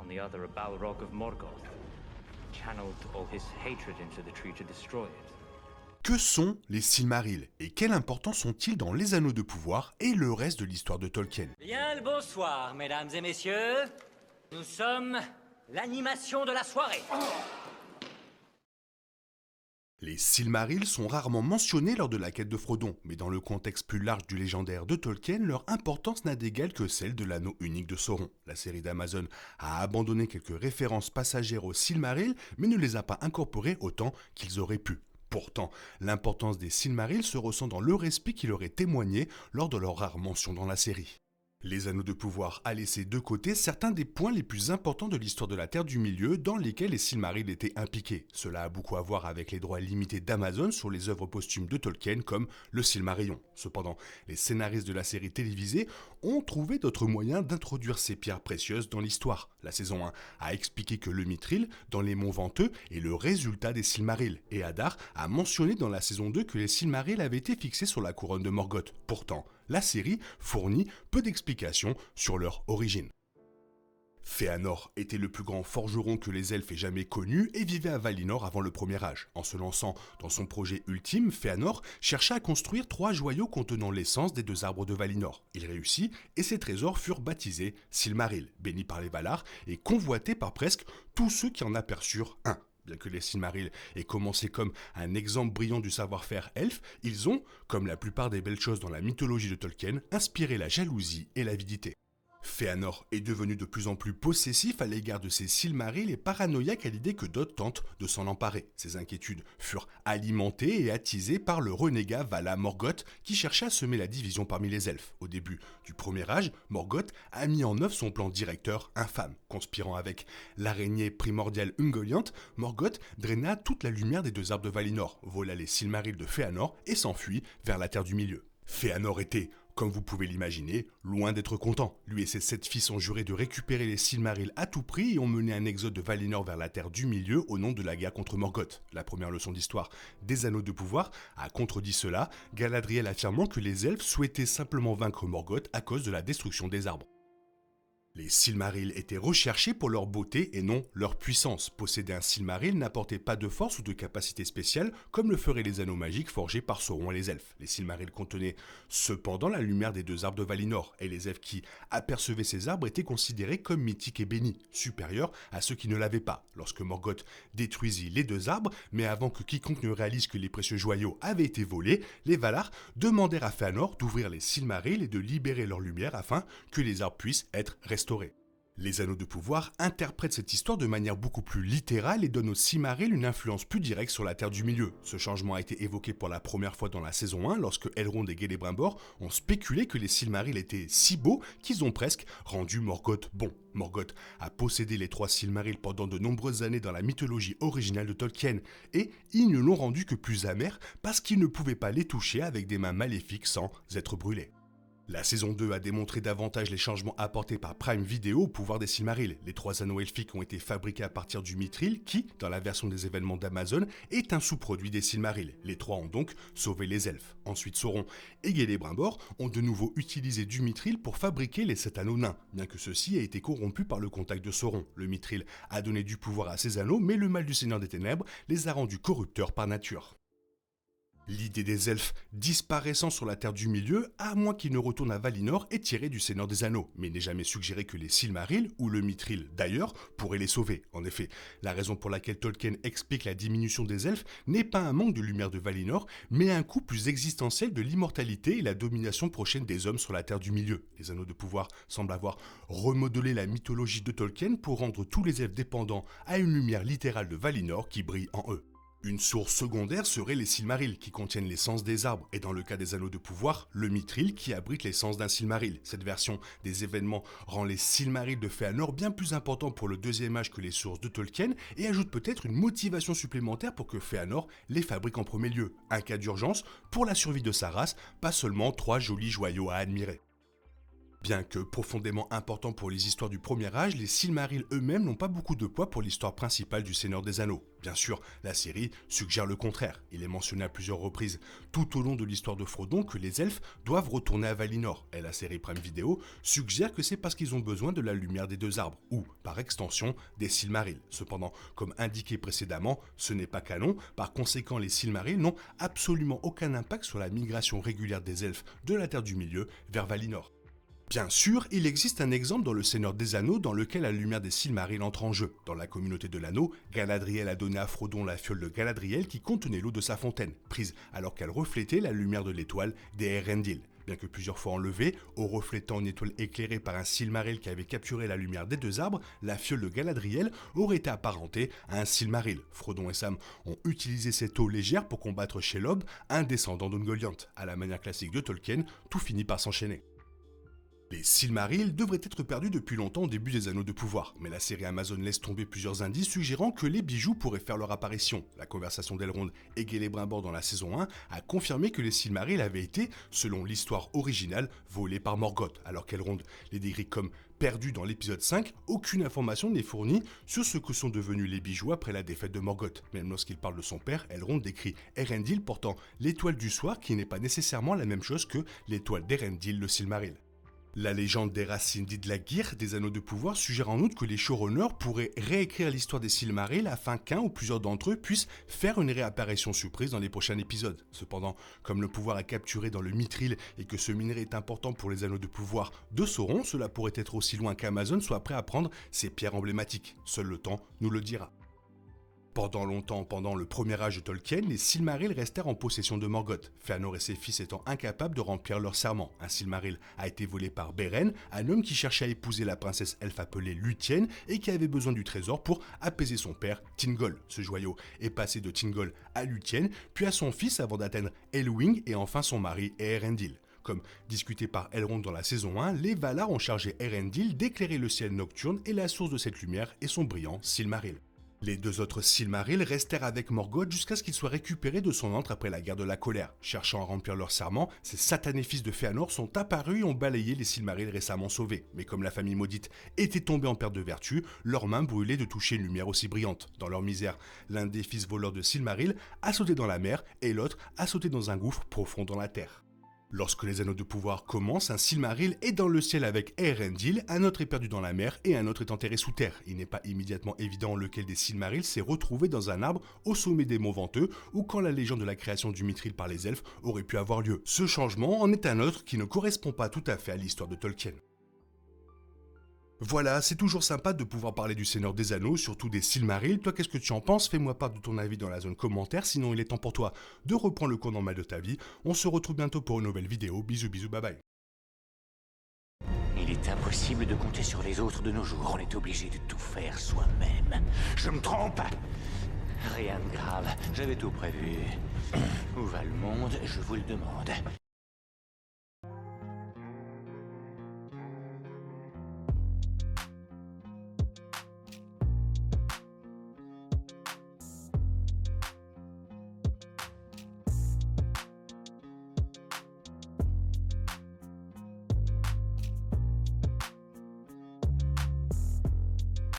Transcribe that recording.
On the other, a Balrog of Morgoth channeled all his hatred into the tree to destroy it. Que sont les Silmarils et quelle importance ont-ils dans les Anneaux de pouvoir et le reste de l'histoire de Tolkien? Bien le bonsoir, mesdames et messieurs. Nous sommes l'animation de la soirée. Les Silmarils sont rarement mentionnés lors de la quête de Frodon, mais dans le contexte plus large du légendaire de Tolkien, leur importance n'a d'égal que celle de l'anneau unique de Sauron. La série d'Amazon a abandonné quelques références passagères aux Silmarils, mais ne les a pas incorporées autant qu'ils auraient pu. Pourtant, l'importance des Silmarils se ressent dans le respect qui leur est témoigné lors de leur rare mention dans la série. Les Anneaux de pouvoir a laissé de côté certains des points les plus importants de l'histoire de la Terre du Milieu dans lesquels les Silmarils étaient impliqués. Cela a beaucoup à voir avec les droits limités d'Amazon sur les œuvres posthumes de Tolkien comme le Silmarillion. Cependant, les scénaristes de la série télévisée ont trouvé d'autres moyens d'introduire ces pierres précieuses dans l'histoire. La saison 1 a expliqué que le Mithril, dans les monts Venteux, est le résultat des Silmarils, et Hadar a mentionné dans la saison 2 que les Silmarils avaient été fixés sur la couronne de Morgoth. Pourtant, la série fournit peu d'explications sur leur origine. Fëanor était le plus grand forgeron que les elfes aient jamais connu et vivait à Valinor avant le Premier Âge. En se lançant dans son projet ultime, Fëanor chercha à construire 3 joyaux contenant l'essence des 2 arbres de Valinor. Il réussit et ses trésors furent baptisés Silmarils, bénis par les Valar et convoités par presque tous ceux qui en aperçurent un. Bien que les Silmarils aient commencé comme un exemple brillant du savoir-faire elfe, ils ont, comme la plupart des belles choses dans la mythologie de Tolkien, inspiré la jalousie et l'avidité. Fëanor est devenu de plus en plus possessif à l'égard de ses Silmarils et paranoïaque à l'idée que d'autres tentent de s'en emparer. Ses inquiétudes furent alimentées et attisées par le renégat Vala Morgoth qui cherchait à semer la division parmi les elfes. Au début du Premier Âge, Morgoth a mis en œuvre son plan directeur infâme. Conspirant avec l'araignée primordiale Ungoliant, Morgoth draina toute la lumière des 2 arbres de Valinor, vola les Silmarils de Fëanor et s'enfuit vers la Terre du Milieu. Fëanor était, comme vous pouvez l'imaginer, loin d'être content. Lui et ses 7 fils ont juré de récupérer les Silmarils à tout prix et ont mené un exode de Valinor vers la Terre du Milieu au nom de la guerre contre Morgoth. La première leçon d'histoire des Anneaux de pouvoir a contredit cela, Galadriel affirmant que les elfes souhaitaient simplement vaincre Morgoth à cause de la destruction des arbres. Les Silmarils étaient recherchés pour leur beauté et non leur puissance. Posséder un Silmaril n'apportait pas de force ou de capacité spéciale comme le feraient les anneaux magiques forgés par Sauron et les elfes. Les Silmarils contenaient cependant la lumière des 2 arbres de Valinor et les elfes qui apercevaient ces arbres étaient considérés comme mythiques et bénis, supérieurs à ceux qui ne l'avaient pas. Lorsque Morgoth détruisit les 2 arbres, mais avant que quiconque ne réalise que les précieux joyaux avaient été volés, les Valar demandèrent à Fëanor d'ouvrir les Silmarils et de libérer leur lumière afin que les arbres puissent être restaurés. Les Anneaux de pouvoir interprètent cette histoire de manière beaucoup plus littérale et donnent aux Silmarils une influence plus directe sur la Terre du Milieu. Ce changement a été évoqué pour la première fois dans la saison 1 lorsque Elrond et Celebrimbor ont spéculé que les Silmarils étaient si beaux qu'ils ont presque rendu Morgoth bon. Morgoth a possédé les 3 Silmarils pendant de nombreuses années dans la mythologie originale de Tolkien et ils ne l'ont rendu que plus amer parce qu'ils ne pouvaient pas les toucher avec des mains maléfiques sans être brûlés. La saison 2 a démontré davantage les changements apportés par Prime Video au pouvoir des Silmarils. Les 3 anneaux elfiques ont été fabriqués à partir du Mithril qui, dans la version des événements d'Amazon, est un sous-produit des Silmarils. Les 3 ont donc sauvé les elfes. Ensuite, Sauron et Celebrimbor ont de nouveau utilisé du Mithril pour fabriquer les 7 anneaux nains, bien que ceux-ci aient été corrompus par le contact de Sauron. Le Mithril a donné du pouvoir à ces anneaux, mais le mal du Seigneur des Ténèbres les a rendus corrupteurs par nature. L'idée des elfes disparaissant sur la Terre du Milieu, à moins qu'ils ne retournent à Valinor, est tirée du Seigneur des Anneaux, mais il n'est jamais suggéré que les Silmarils, ou le Mithril d'ailleurs, pourraient les sauver. En effet, la raison pour laquelle Tolkien explique la diminution des elfes n'est pas un manque de lumière de Valinor, mais un coût plus existentiel de l'immortalité et la domination prochaine des hommes sur la Terre du Milieu. Les Anneaux de pouvoir semblent avoir remodelé la mythologie de Tolkien pour rendre tous les elfes dépendants à une lumière littérale de Valinor qui brille en eux. Une source secondaire serait les Silmarils, qui contiennent l'essence des arbres, et dans le cas des Anneaux de pouvoir, le Mithril qui abrite l'essence d'un Silmaril. Cette version des événements rend les Silmarils de Fëanor bien plus importants pour le 2e âge que les sources de Tolkien, et ajoute peut-être une motivation supplémentaire pour que Fëanor les fabrique en premier lieu. Un cas d'urgence pour la survie de sa race, pas seulement 3 jolis joyaux à admirer. Bien que profondément importants pour les histoires du Premier Âge, les Silmarils eux-mêmes n'ont pas beaucoup de poids pour l'histoire principale du Seigneur des Anneaux. Bien sûr, la série suggère le contraire. Il est mentionné à plusieurs reprises tout au long de l'histoire de Frodon que les elfes doivent retourner à Valinor, et la série Prime Video suggère que c'est parce qu'ils ont besoin de la lumière des deux arbres, ou, par extension, des Silmarils. Cependant, comme indiqué précédemment, ce n'est pas canon, par conséquent les Silmarils n'ont absolument aucun impact sur la migration régulière des elfes de la Terre du Milieu vers Valinor. Bien sûr, il existe un exemple dans le Seigneur des Anneaux dans lequel la lumière des Silmarils entre en jeu. Dans la communauté de l'anneau, Galadriel a donné à Frodon la fiole de Galadriel qui contenait l'eau de sa fontaine, prise alors qu'elle reflétait la lumière de l'étoile des Erendil. Bien que plusieurs fois enlevée, au reflétant une étoile éclairée par un Silmaril qui avait capturé la lumière des deux arbres, la fiole de Galadriel aurait été apparentée à un Silmaril. Frodon et Sam ont utilisé cette eau légère pour combattre Shelob, un descendant d'Ungoliant. À la manière classique de Tolkien, tout finit par s'enchaîner. Les Silmarils devraient être perdus depuis longtemps au début des Anneaux de Pouvoir, mais la série Amazon laisse tomber plusieurs indices suggérant que les bijoux pourraient faire leur apparition. La conversation d'Elrond et Celebrimbor dans la saison 1 a confirmé que les Silmarils avaient été, selon l'histoire originale, volés par Morgoth, alors qu'Elrond les décrit comme perdus dans l'épisode 5, aucune information n'est fournie sur ce que sont devenus les bijoux après la défaite de Morgoth. Même lorsqu'il parle de son père, Elrond décrit Erendil portant l'étoile du soir qui n'est pas nécessairement la même chose que l'étoile d'Erendil le Silmaril. La légende des racines d'Idlagir des Anneaux de Pouvoir suggère en outre que les showrunners pourraient réécrire l'histoire des Silmarils afin qu'un ou plusieurs d'entre eux puissent faire une réapparition surprise dans les prochains épisodes. Cependant, comme le pouvoir est capturé dans le Mithril et que ce minerai est important pour les Anneaux de Pouvoir de Sauron, cela pourrait être aussi loin qu'Amazon soit prêt à prendre ces pierres emblématiques. Seul le temps nous le dira. Pendant longtemps, pendant le premier âge de Tolkien, les Silmarils restèrent en possession de Morgoth, Fëanor et ses fils étant incapables de remplir leur serment. Un Silmaril a été volé par Beren, un homme qui cherchait à épouser la princesse elfe appelée Lúthien et qui avait besoin du trésor pour apaiser son père, Thingol. Ce joyau est passé de Thingol à Lúthien, puis à son fils avant d'atteindre Elwing et enfin son mari Eärendil. Comme discuté par Elrond dans la saison 1, les Valar ont chargé Eärendil d'éclairer le ciel nocturne et la source de cette lumière est son brillant Silmaril. Les deux autres Silmarils restèrent avec Morgoth jusqu'à ce qu'ils soient récupérés de son antre après la guerre de la colère. Cherchant à remplir leur serment, ces satanés fils de Fëanor sont apparus et ont balayé les Silmarils récemment sauvés. Mais comme la famille maudite était tombée en perte de vertu, leurs mains brûlaient de toucher une lumière aussi brillante. Dans leur misère, l'un des fils voleurs de Silmaril a sauté dans la mer et l'autre a sauté dans un gouffre profond dans la terre. Lorsque les Anneaux de Pouvoir commencent, un Silmaril est dans le ciel avec Eärendil, un autre est perdu dans la mer et un autre est enterré sous terre. Il n'est pas immédiatement évident lequel des Silmarils s'est retrouvé dans un arbre au sommet des monts Venteux ou quand la légende de la création du Mithril par les elfes aurait pu avoir lieu. Ce changement en est un autre qui ne correspond pas tout à fait à l'histoire de Tolkien. Voilà, c'est toujours sympa de pouvoir parler du Seigneur des Anneaux, surtout des Silmarils. Toi, qu'est-ce que tu en penses? Fais-moi part de ton avis dans la zone commentaire, sinon il est temps pour toi de reprendre le cours normal de ta vie. On se retrouve bientôt pour une nouvelle vidéo. Bisous, bisous, bye bye. Il est impossible de compter sur les autres de nos jours. On est obligé de tout faire soi-même. Je me trompe? Rien de grave. J'avais tout prévu. Où va le monde? Je vous le demande.